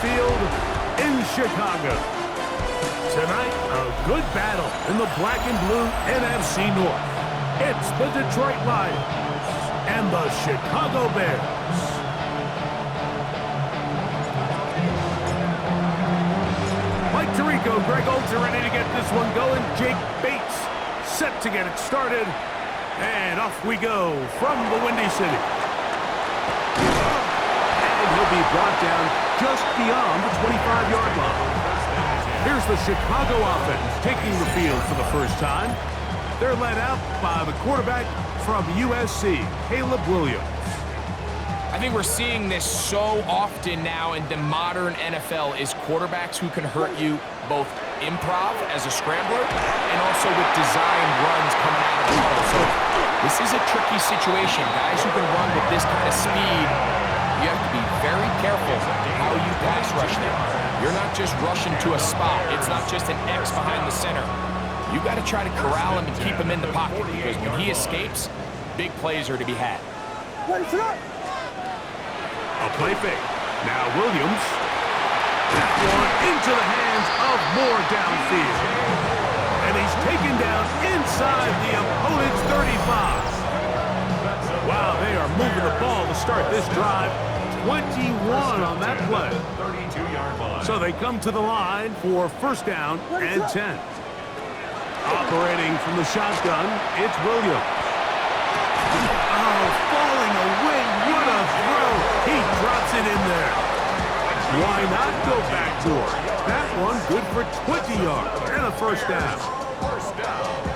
Field in Chicago. Tonight, a good battle in the black and blue NFC North. It's the Detroit Lions and the Chicago Bears. Mike Tirico, Greg Olds are ready to get this one going. Jake Bates set to get it started. And off we go from the Windy City. And he'll be brought down just beyond the 25-yard line. Here's the Chicago offense taking the field for the first time. They're led out by the quarterback from USC, Caleb Williams. I think we're seeing this so often now in the modern NFL is quarterbacks who can hurt you both improv as a scrambler and also with designed runs coming out of the huddle. So this is a tricky situation. Guys who can run with this kind of speed, you have to be very careful how you pass rush them. You're not just rushing to a spot. It's not just an X behind the center. You got to try to corral him and keep him in the pocket because when he escapes, big plays are to be had. A play fake. Now Williams. That one into the hands of Moore downfield. And he's taken down inside the opponent's 35. Wow, they are moving the ball to start this drive. 21 on that play. So they come to the line for first down and 10. Operating from the shotgun, it's Williams. Oh, falling away. What a throw. He drops it in there. Why not go back to her? That one good for 20 yards and a first down.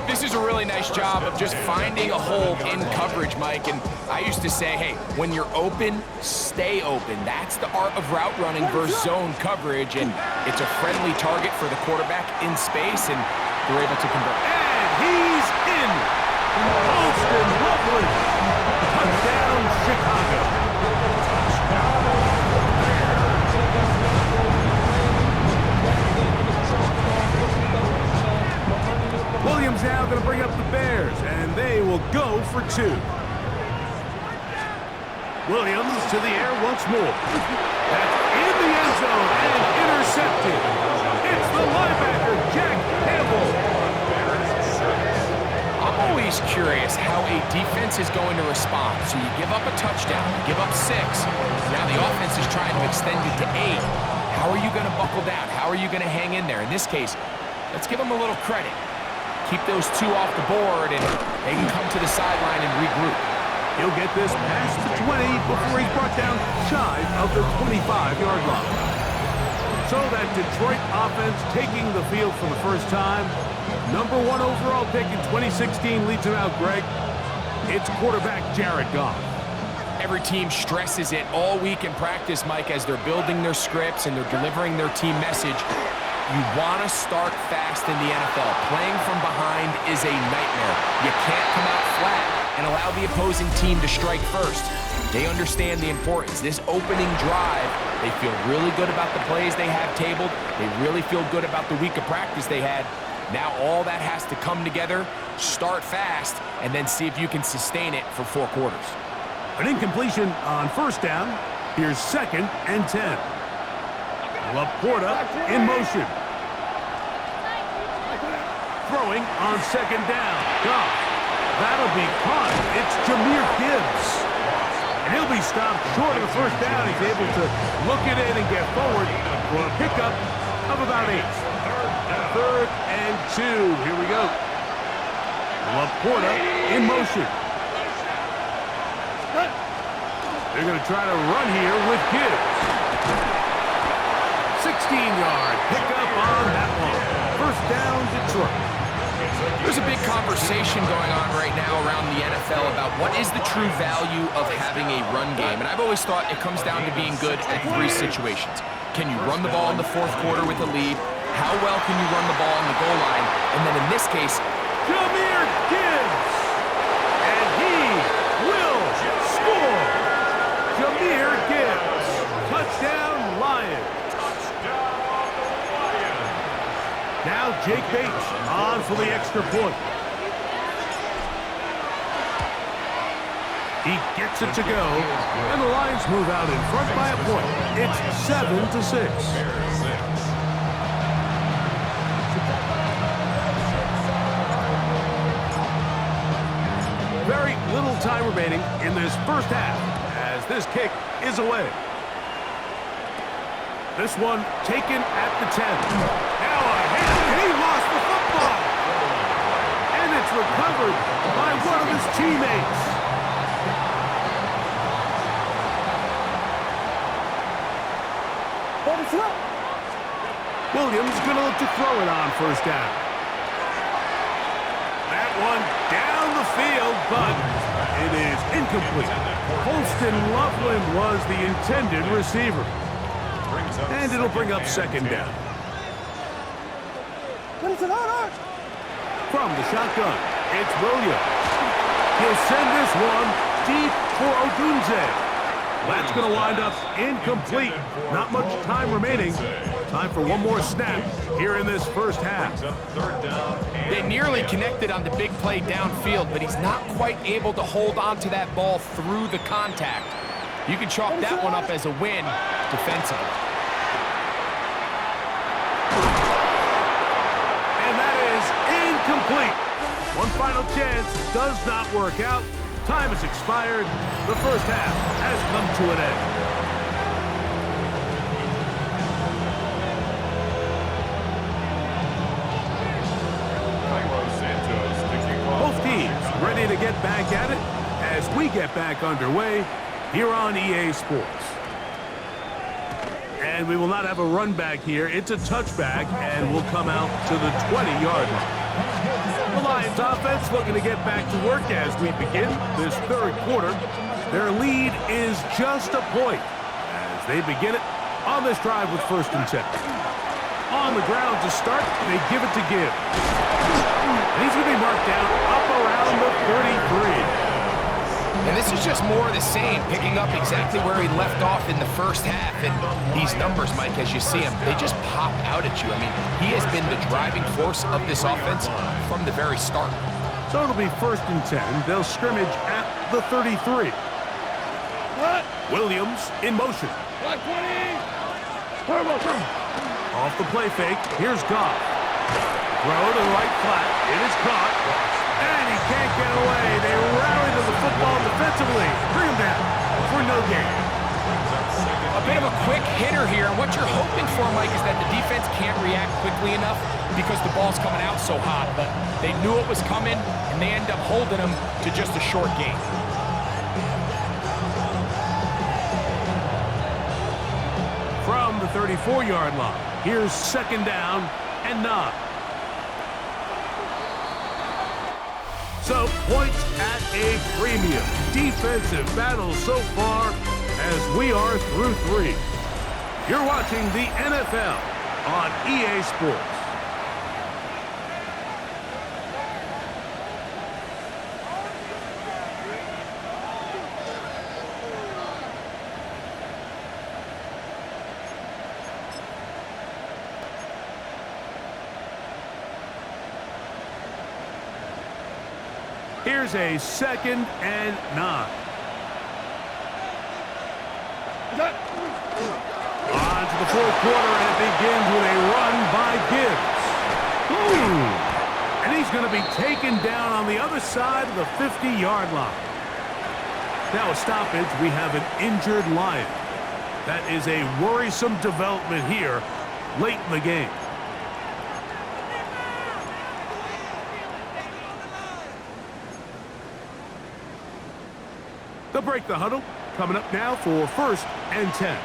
This is a really nice job of just finding a hole in coverage, Mike. And I used to say, hey, when you're open, stay open. That's the art of route running versus zone coverage. And it's a friendly target for the quarterback in space, and they're able to convert. And he's in. Austin Lovely. Touchdown, Chicago. Williams now going to bring up the Bears, and they will go for 2. Williams to the air once more. That's in the end zone and intercepted. It's the linebacker, Jack Campbell. I'm always curious how a defense is going to respond. So you give up a touchdown, you give up 6. Now the offense is trying to extend it to 8. How are you going to buckle down? How are you going to hang in there? In this case, let's give them a little credit. Keep those 2 off the board, and they can come to the sideline and regroup. He'll get this past the 20 before he's brought down shy of the 25-yard line. So that Detroit offense taking the field for the first time. Number 1 overall pick in 2016 leads him out, Greg. It's quarterback Jared Goff. Every team stresses it all week in practice, Mike, as they're building their scripts and they're delivering their team message. You want to start fast in the NFL. Playing from behind is a nightmare. You can't come out flat and allow the opposing team to strike first. They understand the importance. This opening drive, they feel really good about the plays they have tabled. They really feel good about the week of practice they had. Now all that has to come together, start fast, and then see if you can sustain it for 4 quarters. An incompletion on first down. Here's 2nd and 10. Laporta in motion. Throwing on 2nd down. Goff. That'll be caught. It's Jahmyr Gibbs. And he'll be stopped short of the first down. He's able to look it in and get forward for a pickup of about 8. 3rd and 2. Here we go. Laporta in motion. They're going to try to run here with Gibbs. 16-yard pickup on that one. First down, Detroit. There's a big conversation going on right now around the NFL about what is the true value of having a run game. And I've always thought it comes down to being good at 3 situations. Can you run the ball in the 4th quarter with a lead? How well can you run the ball on the goal line? And then in this case, Jahmyr Gibbs. And he will score. Jahmyr Gibbs. Touchdown, Lions. Now Jake Bates on for the extra point. He gets it to go, and the Lions move out in front by a point. It's 7-6. Very little time remaining in this first half as this kick is away. This one taken at the 10. Now a hit, and he lost the football. And it's recovered by one of his teammates. Williams going to look to throw it on first down. That one down the field, but it is incomplete. Holston Loveland was the intended receiver. And it'll bring up second down. From the shotgun, it's Williams. He'll send this one deep for Odunze. That's going to wind up incomplete. Not much time remaining. Time for one more snap here in this first half. They nearly connected on the big play downfield, but he's not quite able to hold on to that ball through the contact. You can chalk that one up as a win defensively. And that is incomplete. One final chance does not work out. Time has expired. The first half has come to an end. Both teams ready to get back at it as we get back underway here on EA Sports. And we will not have a run back here. It's a touchback, and we'll come out to the 20-yard line. The Lions offense looking to get back to work as we begin this third quarter. Their lead is just a point as they begin it on this drive with 1st and 10. On the ground to start, they give it to Gibbs. And he's going to be marked down up around the 33. And this is just more of the same, picking up exactly where he left off in the first half. And these numbers, Mike, as you see them, they just pop out at you. I mean, he has been the driving force of this offense from the very start. So it'll be 1st and 10. They'll scrimmage at the 33. Williams in motion. Off the play fake. Here's Goff. Throw to the right flat. It is caught. And he can't get away. They rally to the football defensively. Bring him down for no gain. A bit of a quick hitter here. And what you're hoping for, Mike, is that the defense can't react quickly enough because the ball's coming out so hot. But they knew it was coming, and they end up holding him to just a short gain. From the 34-yard line, here's 2nd down and 9. So, points at a premium. Defensive battle so far as we are through 3. You're watching the NFL on EA Sports. Here's a 2nd and 9. On to the 4th quarter, and it begins with a run by Gibbs. Ooh. And he's going to be taken down on the other side of the 50-yard line. Now a stoppage, we have an injured Lion. That is a worrisome development here late in the game. They'll break the huddle. Coming up now for 1st and 10.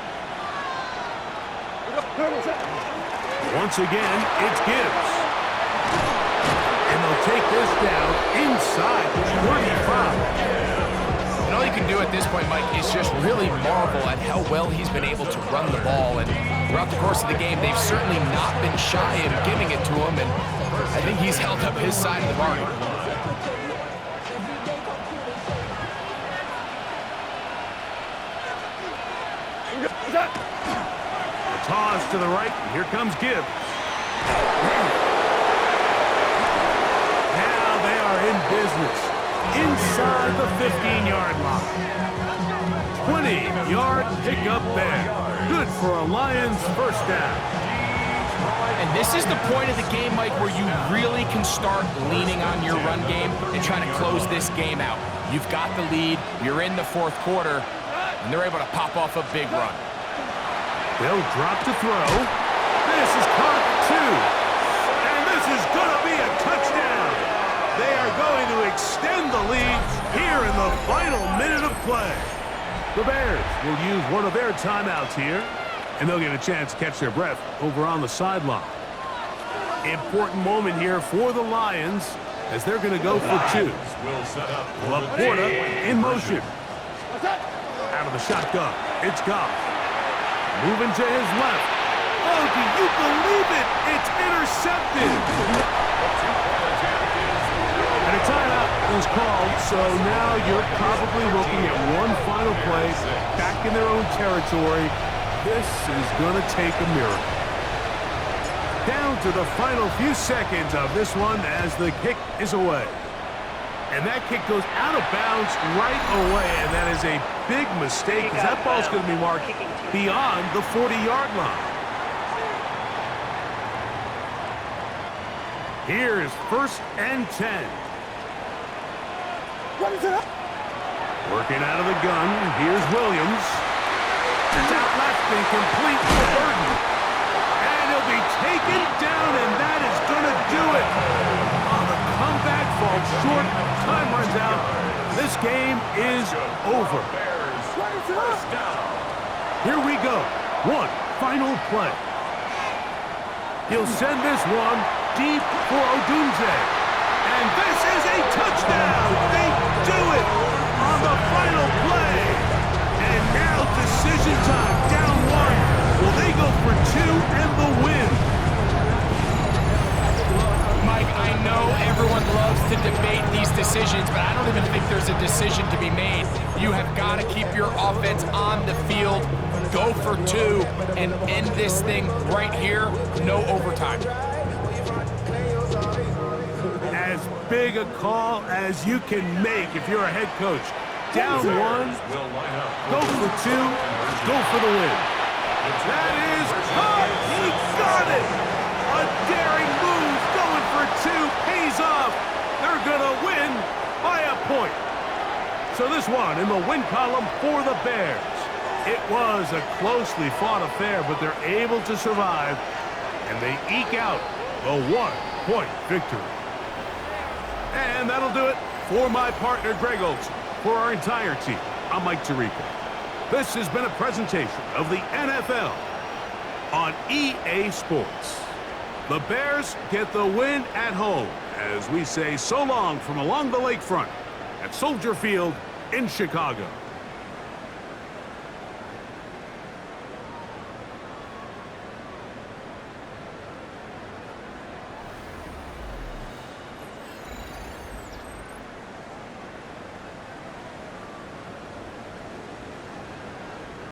Once again, it's Gibbs. And they'll take this down inside the 35. And all you can do at this point, Mike, is just really marvel at how well he's been able to run the ball. And throughout the course of the game, they've certainly not been shy of giving it to him. And I think he's held up his side of the bargain. Toss to the right. Here comes Gibbs. Now they are in business. inside the 15-yard line. 20-yard pickup there. Good for a Lions first down. And this is the point of the game, Mike, where you really can start leaning on your run game and trying to close this game out. You've got the lead, you're in the fourth quarter, and they're able to pop off a big run. They'll drop to throw. This is caught at 2. And this is going to be a touchdown. They are going to extend the lead here in the final minute of play. The Bears will use one of their timeouts here, and they'll get a chance to catch their breath over on the sideline. Important moment here for the Lions as they're going to go for 2. Laporta in motion. Out of the shotgun. It's Goff. Moving to his left. Oh, do you believe it? It's intercepted. And a timeout is called, so now you're probably looking at one final play back in their own territory. This is going to take a miracle. Down to the final few seconds of this one as the kick is away. And that kick goes out of bounds right away, and that is a big mistake because that ball's going to be marked beyond the 40-yard line. Here is 1st and 10. Working out of the gun, here's Williams. It's out left and complete for Burton. And he'll be taken down, and that is going to do it. On the comeback, falls short, time runs out. This game is over. Here we go. One final play. He'll send this one deep for Odunze. And this is a touchdown. They do it on the final play. And now decision time, down 1. Will they go for 2 and the win? Mike, I know everyone loves to debate these decisions, but I don't even think there's a decision to be made. You have got to keep your offense on the field, go for 2, and end this thing right here. No overtime. As big a call as you can make if you're a head coach. Down 1, go for 2, go for the win. That is caught. He got it. A daring move, going for 2, pays off. They're going to win by a point. So this one in the win column for the Bears. It was a closely fought affair, but they're able to survive, and they eke out a 1-point victory. And that'll do it for my partner, Greg Olson. For our entire team, I'm Mike Tirico. This has been a presentation of the NFL on EA Sports. The Bears get the win at home as we say so long from along the lakefront at Soldier Field in Chicago.